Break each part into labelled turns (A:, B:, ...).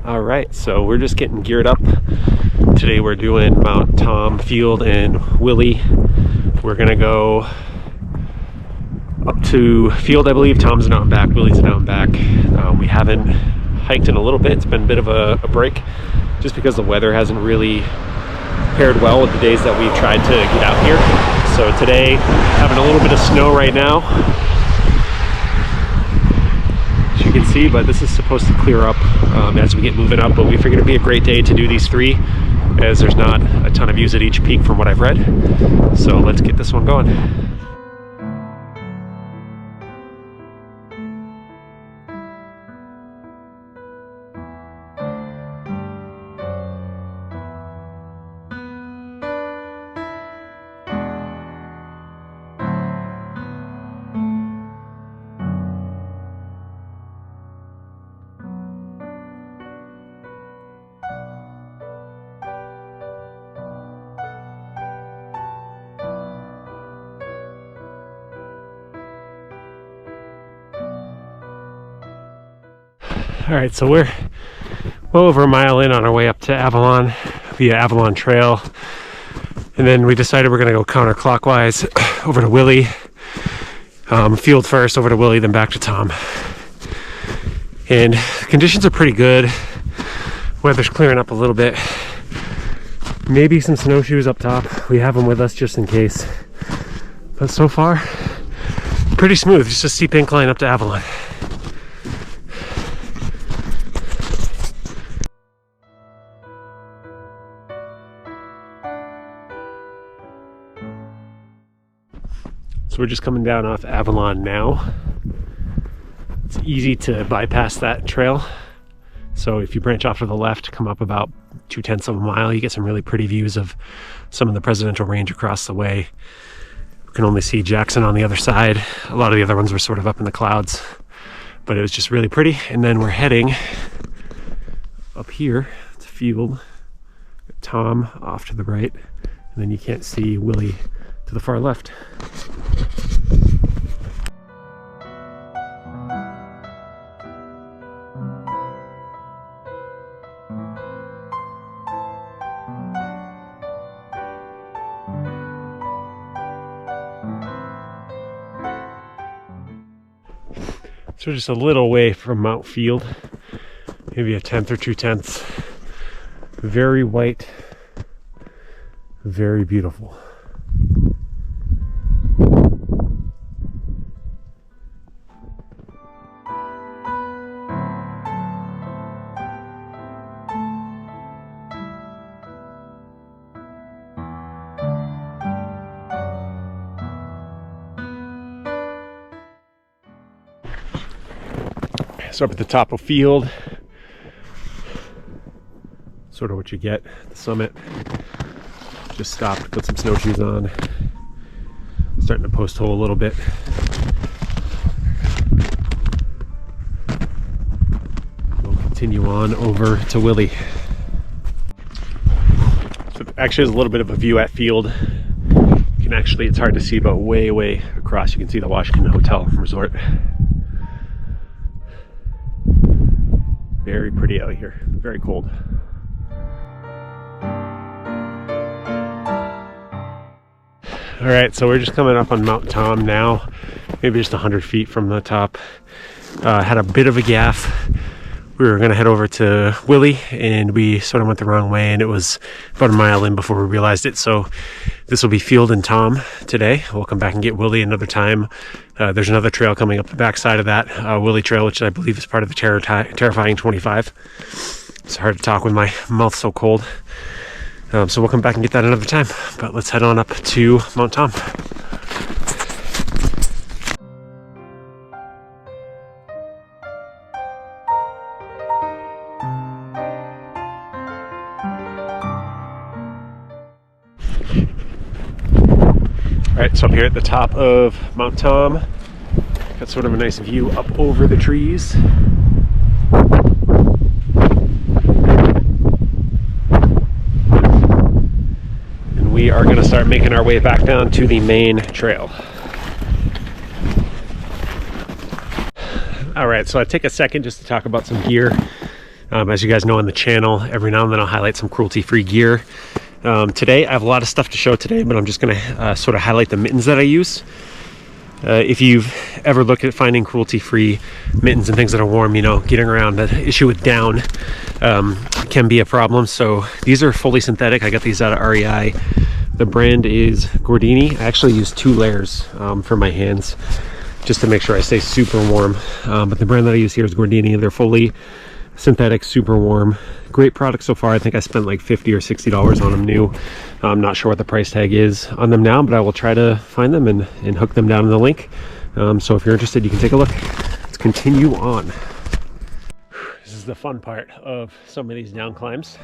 A: All right, so we're just getting geared up. Today we're doing Mount Tom Field in Willey. We're gonna go up to Field, I believe. Tom's an out and back, Willey's an out and back. We haven't hiked in a little bit. It's been a bit of a break just because the weather hasn't really paired well with the days that we've tried to get out here. So today, having a little bit of snow right now, as you can see, but this is supposed to clear up as we get moving up. But we figured it'd be a great day to do these three, as there's not a ton of views at each peak from what I've read. So let's get this one going. All right, so we're well over a mile in on our way up to Avalon via Avalon Trail. And then we decided we're gonna go counterclockwise over to Willey. Field first, over to Willey, then back to Tom. And conditions are pretty good. Weather's clearing up a little bit. Maybe some snowshoes up top. We have them with us just in case. But so far, pretty smooth, just a steep incline up to Avalon. So we're just coming down off Avalon now. It's easy to bypass that trail. So if you branch off to the left, come up about 0.2 of a mile, you get some really pretty views of some of the Presidential Range across the way. You can only see Jackson on the other side. A lot of the other ones were sort of up in the clouds, but it was just really pretty. And then we're heading up here to Field. Tom off to the right, and then you can't see Willey to the far left. So just a little way from Mount Field, maybe 1/10 or 2/10. Very white, very beautiful. So up at the top of Field, sort of what you get at the summit. Just stopped, put some snowshoes on. Starting to post hole a little bit. We'll continue on over to Willey. So actually there's a little bit of a view at Field. You can actually, it's hard to see, but way across you can see the Washington Hotel Resort. Very pretty out here, very cold. All right, so we're just coming up on Mount Tom now, maybe just 100 feet from the top. Had a bit of a gaffe. We were gonna head over to Willey and we sort of went the wrong way, and it was about a mile in before we realized it. So this will be Field and Tom today. We'll come back and get Willey another time. There's another trail coming up the backside of that, Willey Trail, which I believe is part of the Terrifying 25. It's hard to talk with my mouth so cold. So we'll come back and get that another time. But let's head on up to Mount Tom. All right, so I'm here at the top of Mount Tom. Got sort of a nice view up over the trees. And we are going to start making our way back down to the main trail. All right, so I take a second just to talk about some gear. As you guys know on the channel, every now and then I'll highlight some cruelty-free gear. Today I have a lot of stuff to show today, but I'm just going to sort of highlight the mittens that I use. If you've ever looked at finding cruelty-free mittens and things that are warm, you know, getting around, the issue with down can be a problem. So these are fully synthetic. I got these out of REI. The brand is Gordini. I actually use 2 layers for my hands just to make sure I stay super warm. But the brand that I use here is Gordini. They're fully synthetic, super warm. Great product so far. I think I spent like $50 or $60 on them new. I'm not sure what the price tag is on them now, but I will try to find them and hook them down in the link. So if you're interested, you can take a look. Let's continue on. This is the fun part of some of these down climbs.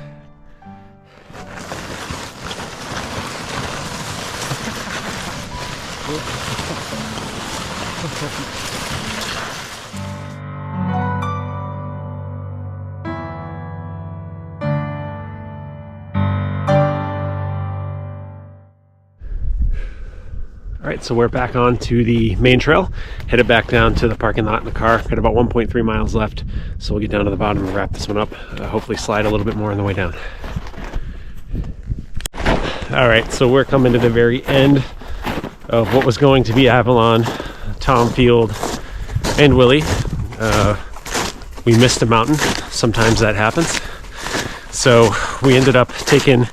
A: All right, so we're back on to the main trail, headed back down to the parking lot in the car. Got about 1.3 miles left, so we'll get down to the bottom and wrap this one up. Hopefully slide a little bit more on the way down. All right, so we're coming to the very end of what was going to be Avalon, Tom Field, and Willey. We missed a mountain. Sometimes that happens. So we ended up taking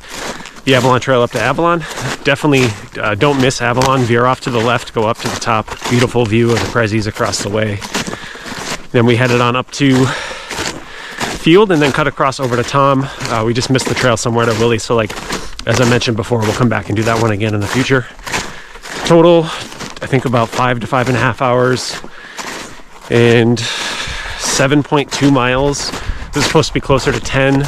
A: the Avalon Trail up to Avalon. Definitely don't miss Avalon. Veer off to the left, go up to the top. Beautiful view of the Prezzies across the way. Then we headed on up to Field and then cut across over to Tom. We just missed the trail somewhere to Willey. So like, as I mentioned before, we'll come back and do that one again in the future. Total, I think about 5 to 5.5 hours and 7.2 miles. This is supposed to be closer to 10.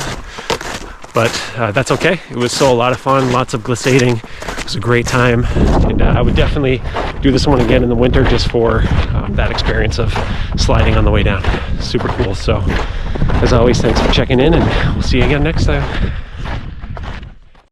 A: But that's okay. It was still a lot of fun, lots of glissading. It was a great time, and I would definitely do this one again in the winter just for that experience of sliding on the way down. Super cool. So as always, thanks for checking in, and we'll see you again next time.